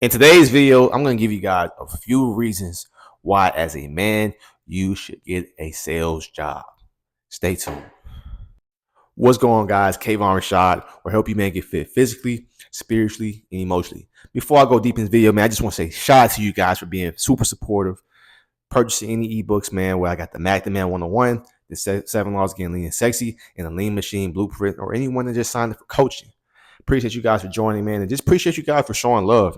In today's video, I'm going to give you guys a few reasons why, as a man, you should get a sales job. Stay tuned. What's going on, guys? Kayvon Rashad will help you, man, get fit physically, spiritually, and emotionally. Before I go deep in this video, man, I just want to say shout out to you guys for being super supportive, purchasing any ebooks, man, where I got the Mac the Man 101, the 7 Laws of Getting Lean and Sexy, and the Lean Machine Blueprint, or anyone that just signed up for coaching. Appreciate you guys for joining, man, and just appreciate you guys for showing love.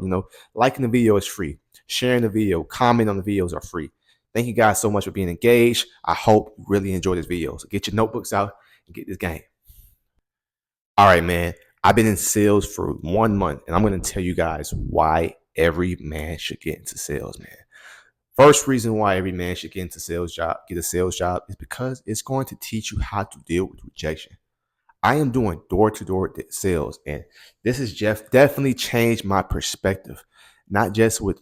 Liking the video is free. Sharing the video, comment on the videos are free. Thank you guys so much for being engaged. I hope you really enjoy this video. So get your notebooks out and get this game. All right, man. I've been in sales for 1 month, and I'm going to tell you guys why every man should get into sales, man. First reason why every man should get a sales job is because it's going to teach you how to deal with rejection. I am doing door-to-door sales, and this has definitely changed my perspective, not just with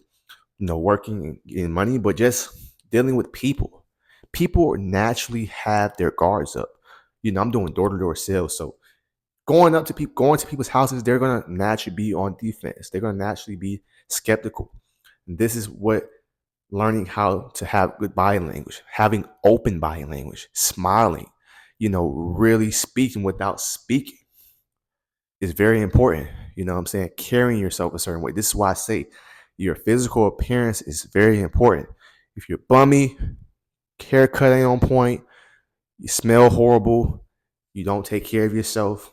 working and getting money, but just dealing with people. People naturally have their guards up. I'm doing door-to-door sales, so going to people's houses, they're gonna naturally be on defense. They're gonna naturally be skeptical. And this is what learning how to have good body language, having open body language, smiling, really speaking without speaking is very important. What I'm saying? Carrying yourself a certain way. This is why I say your physical appearance is very important. If you're bummy, haircut ain't on point, you smell horrible, you don't take care of yourself,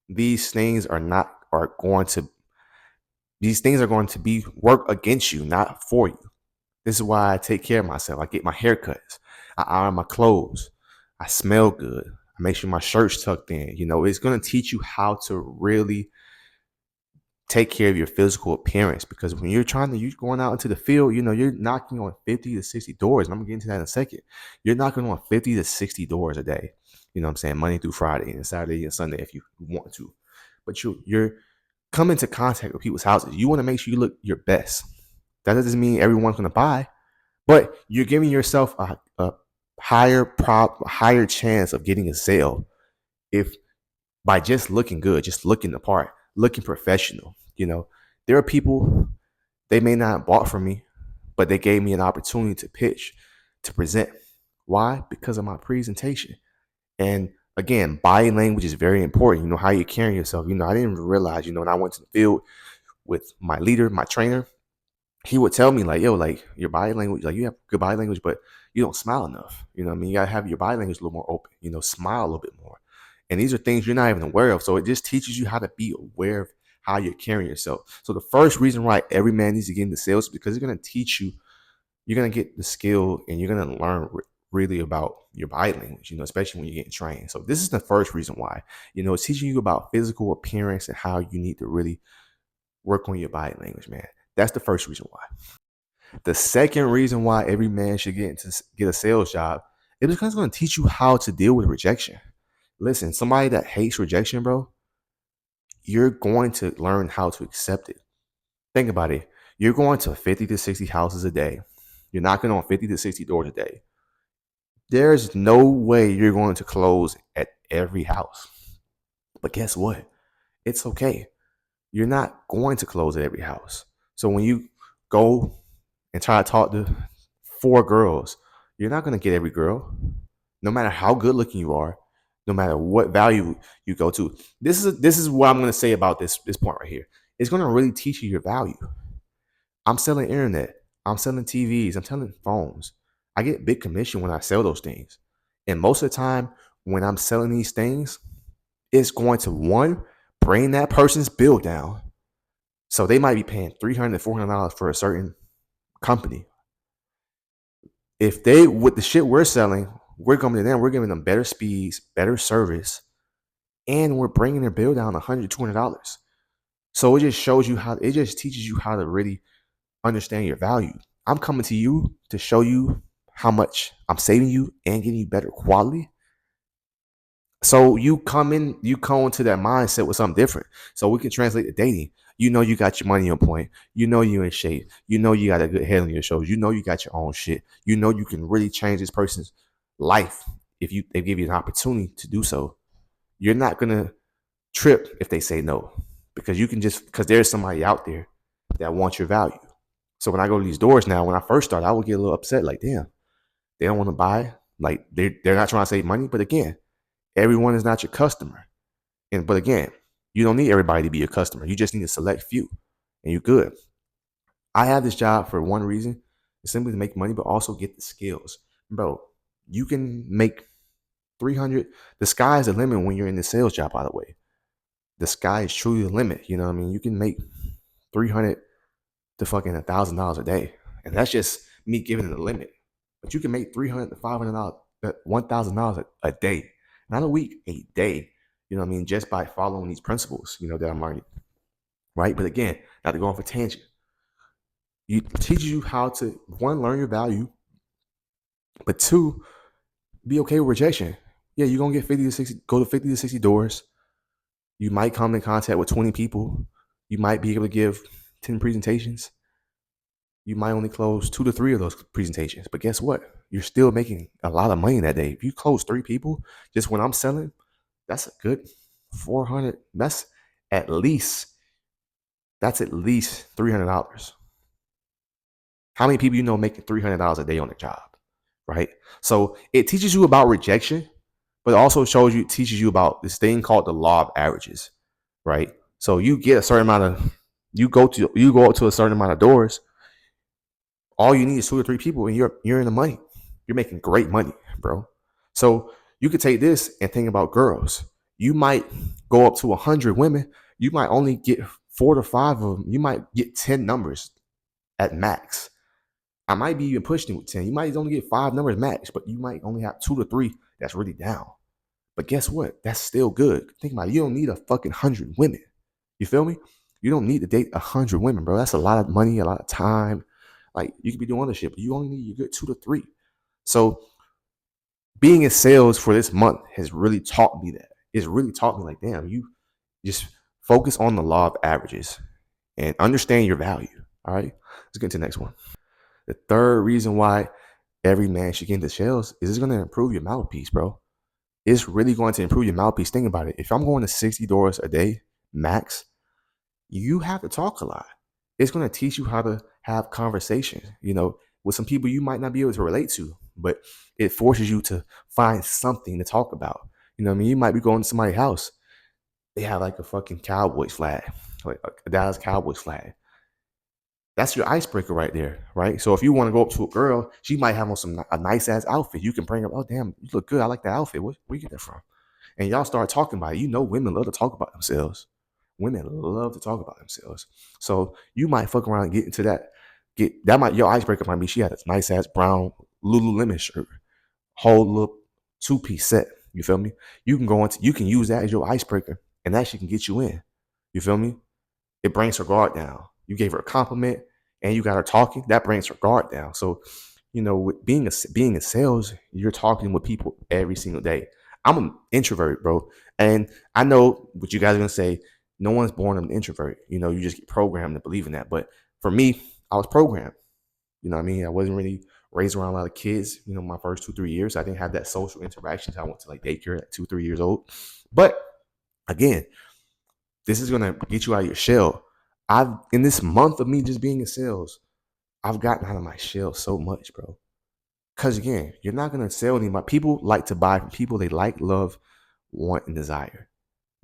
these things are going to be work against you, not for you. This is why I take care of myself. I get my haircuts, I iron my clothes, I smell good, I make sure my shirt's tucked in. It's going to teach you how to really take care of your physical appearance, because when you're going out into the field, you're knocking on 50 to 60 doors, and I'm going to get into that in a second. You're knocking on 50 to 60 doors a day. What I'm saying? Monday through Friday and Saturday and Sunday if you want to. But you're coming into contact with people's houses. You want to make sure you look your best. That doesn't mean everyone's going to buy, but you're giving yourself a higher chance of getting a sale if by just looking good, just looking the part, looking professional. There are people, they may not have bought from me, but they gave me an opportunity to pitch, to present. Why? Because of my presentation. And again, body language is very important. How you're carrying yourself. I didn't realize, when I went to the field with my leader, my trainer, he would tell me like, yo, like your body language, like you have good body language, but you don't smile enough. You gotta have your body language a little more open, smile a little bit more. And these are things you're not even aware of. So it just teaches you how to be aware of how you're carrying yourself. So the first reason why every man needs to get into sales is because it's going to teach you, you're going to get the skill, and you're going to learn really about your body language, especially when you're getting trained. So this is the first reason why, it's teaching you about physical appearance and how you need to really work on your body language, man. That's the first reason why. The second reason why every man should get a sales job is because it's going to teach you how to deal with rejection. Listen, somebody that hates rejection, bro, you're going to learn how to accept it. Think about it. You're going to 50 to 60 houses a day. You're knocking on 50 to 60 doors a day. There's no way you're going to close at every house. But guess what? It's okay. You're not going to close at every house. So when you go and try to talk to 4 girls, you're not going to get every girl, no matter how good looking you are, no matter what value you go to. This is what I'm going to say about this point right here. It's going to really teach you your value. I'm selling internet. I'm selling TVs. I'm selling phones. I get big commission when I sell those things. And most of the time when I'm selling these things, it's going to, one, bring that person's bill down. So they might be paying $300, $400 for a certain company. If with the shit we're selling, we're coming to them, we're giving them better speeds, better service, and we're bringing their bill down $100, $200. So it just teaches you how to really understand your value. I'm coming to you to show you how much I'm saving you and getting you better quality. So you come into that mindset with something different. So we can translate to dating. You got your money on point. You in shape. You got a good head on your shoulders. You got your own shit. You can really change this person's life if they give you an opportunity to do so. You're not gonna trip if they say no, because there's somebody out there that want your value. So when I go to these doors now, when I first started, I would get a little upset, like, damn, they don't want to buy. Like they're not trying to save money. But again, everyone is not your customer. But again, you don't need everybody to be your customer. You just need a select few, and you're good. I have this job for one reason, it's simply to make money, but also get the skills. Bro, you can make 300. The sky is the limit when you're in the sales job, by the way. The sky is truly the limit. You know what I mean? You can make 300 to fucking $1,000 a day. And that's just me giving it a limit. But you can make $300 to $500, $1,000 a day. Not a week, a day. You know what I mean? Just by following these principles, that I'm learning. Right? But again, not to go off a tangent. It teaches you how to, one, learn your value, but two, be okay with rejection. Yeah, you're going to get 50 to 60, go to 50 to 60 doors. You might come in contact with 20 people. You might be able to give 10 presentations. You might only close 2 to 3 of those presentations. But guess what? You're still making a lot of money that day. If you close 3 people, just when I'm selling, that's a good 400. That's at least $300. How many people you know making $300 a day on a job, right? So it teaches you about rejection, but it also teaches you about this thing called the law of averages, right? So you get a certain amount of, you go up to a certain amount of doors. All you need is 2 or 3 people, and you're in the money. You're making great money, bro. So you could take this and think about girls. You might go up to 100 women. You might only get 4 to 5 of them. You might get 10 numbers at max. I might be even pushing with 10. You might only get 5 numbers max, but you might only have 2 to 3 that's really down. But guess what? That's still good. Think about it. You don't need a fucking 100 women. You feel me? You don't need to date 100 women, bro. That's a lot of money, a lot of time. Like, you could be doing other shit, but you only need your good 2 to 3. So being in sales for this month has really taught me that. It's really taught me, like, damn, you just focus on the law of averages and understand your value. All right. Let's get to the next one. The third reason why every man should get into sales is it's going to improve your mouthpiece, bro. It's really going to improve your mouthpiece. Think about it. If I'm going to 60 doors a day max, you have to talk a lot. It's going to teach you how to have conversations, with some people you might not be able to relate to, but it forces you to find something to talk about. You might be going to somebody's house. They have like a fucking Cowboys flag, like a Dallas Cowboys flag. That's your icebreaker right there, right? So if you want to go up to a girl, she might have on a nice ass outfit. You can bring up, oh damn, you look good. I like that outfit. Where you get that from? And y'all start talking about it. Women love to talk about themselves. Women love to talk about themselves. So you might fuck around and get into that. Your icebreaker might be she had a nice ass brown Lululemon shirt, whole little 2-piece set. You feel me? You can use that as your icebreaker, and that shit can get you in. You feel me? It brings her guard down. You gave her a compliment and you got her talking. That brings her guard down. So, with being in sales, you're talking with people every single day. I'm an introvert, bro, and I know what you guys are gonna say. No one's born an introvert. You just get programmed to believe in that. But for me, I was programmed. You know what I mean? I wasn't really raised around a lot of kids. My first 2-3 years, I didn't have that social interaction. I went to like daycare at 2-3 years old. But again, this is gonna get you out of your shell. In this month of me just being in sales, I've gotten out of my shell so much, bro. Because again, you're not gonna sell anybody. People like to buy from people they like, love, want, and desire.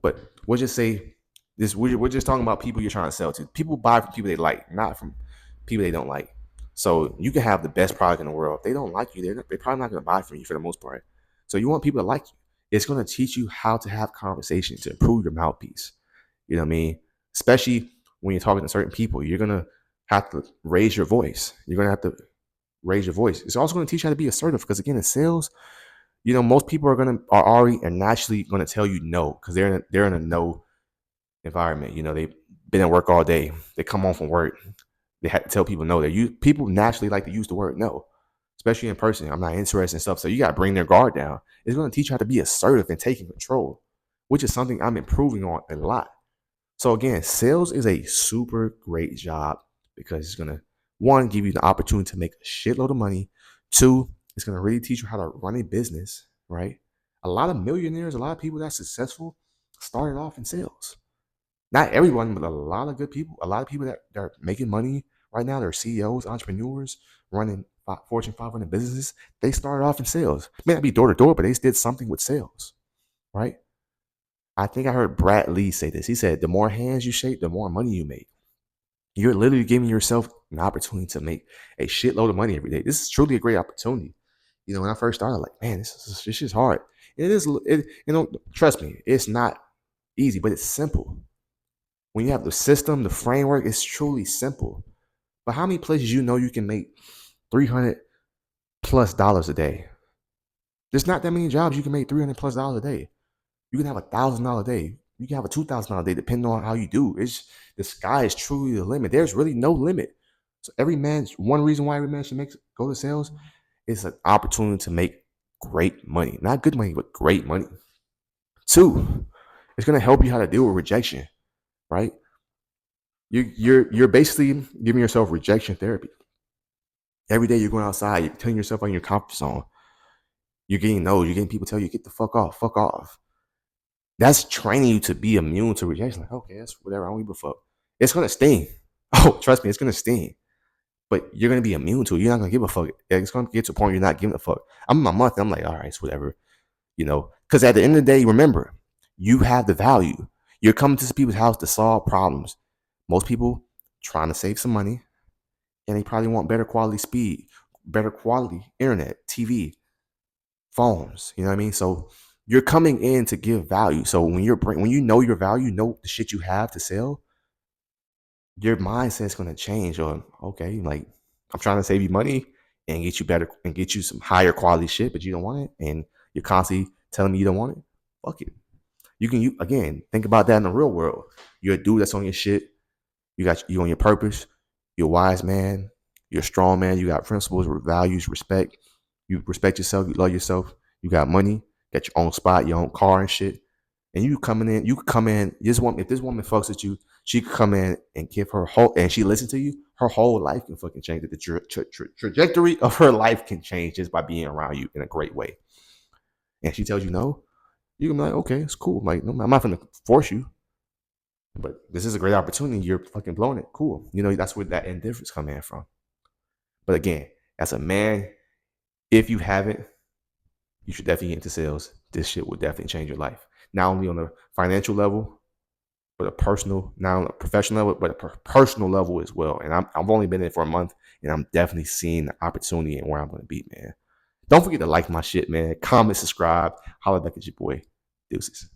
But we'll just say this: we're just talking about people you're trying to sell to. People buy from people they like, not from people they don't like. So you can have the best product in the world. If they don't like you, they're probably not gonna buy from you for the most part. So you want people to like you. It's gonna teach you how to have conversations to improve your mouthpiece. You know what I mean? Especially when you're talking to certain people, you're going to have to raise your voice. You're going to have to raise your voice. It's also going to teach you how to be assertive because, again, in sales, most people are already and naturally going to tell you no because they're in a no environment. They've been at work all day. They come home from work. They have to tell people no. People naturally like to use the word no, especially in person. I'm not interested in stuff. So you got to bring their guard down. It's going to teach you how to be assertive and taking control, which is something I'm improving on a lot. So again, sales is a super great job because it's going to, one, give you the opportunity to make a shitload of money. Two, it's going to really teach you how to run a business, right? A lot of millionaires, a lot of people that's successful started off in sales. Not everyone, but a lot of good people, a lot of people that are making money right now, they're CEOs, entrepreneurs, running Fortune 500 businesses. They started off in sales. May not be door to door, but they did something with sales, right? I think I heard Brad Lee say this. He said, the more hands you shake, the more money you make. You're literally giving yourself an opportunity to make a shitload of money every day. This is truly a great opportunity. When I first started, like, man, this is hard. It is, trust me, it's not easy, but it's simple. When you have the system, the framework, it's truly simple. But how many places you can make $300+ a day? There's not that many jobs you can make $300+ a day. You can have $1,000 a day. You can have a $2,000 a day, depending on how you do. It's the sky is truly the limit. There's really no limit. So one reason why every man should go to sales is an opportunity to make great money, not good money, but great money. Two, it's gonna help you how to deal with rejection, right? You're basically giving yourself rejection therapy. Every day you're going outside, you're telling yourself on your comfort zone. You're getting no's. You're getting people tell you, get the fuck off, fuck off. That's training you to be immune to rejection. Like, okay, that's whatever. I don't give a fuck. It's gonna sting. Oh, trust me, it's gonna sting. But you're gonna be immune to it. You're not gonna give a fuck. It's gonna get to a point where you're not giving a fuck. I'm in my month. I'm like, all right, it's whatever. Because at the end of the day, remember, you have the value. You're coming to people's house to solve problems. Most people trying to save some money, and they probably want better quality speed, better quality internet, TV, phones. You know what I mean? So you're coming in to give value. So when you know your value, know the shit you have to sell, your mindset's gonna change. Or okay, like, I'm trying to save you money and get you better and get you some higher quality shit, but you don't want it, and you're constantly telling me you don't want it. Fuck it. You again think about that in the real world. You're a dude that's on your shit. You on your purpose. You're a wise man. You're a strong man. You got principles, values, respect. You respect yourself. You love yourself. You got money. Got your own spot, your own car and shit. And you coming in. You could come in. If this woman fucks with you, she could come in and give her whole. And she listen to you. Her whole life can fucking change. The trajectory of her life can change just by being around you in a great way. And she tells you no, you can be like, okay, it's cool. Like, no, I'm not gonna force you. But this is a great opportunity. You're fucking blowing it. Cool. That's where that indifference come in from. But again, as a man, if you haven't, you should definitely get into sales. This shit will definitely change your life. Not only on a financial level, but a personal, not on a professional level, but a personal level as well. And I've only been in it for a month, and I'm definitely seeing the opportunity and where I'm going to be, man. Don't forget to like my shit, man. Comment, subscribe. Holla back at your boy. Deuces.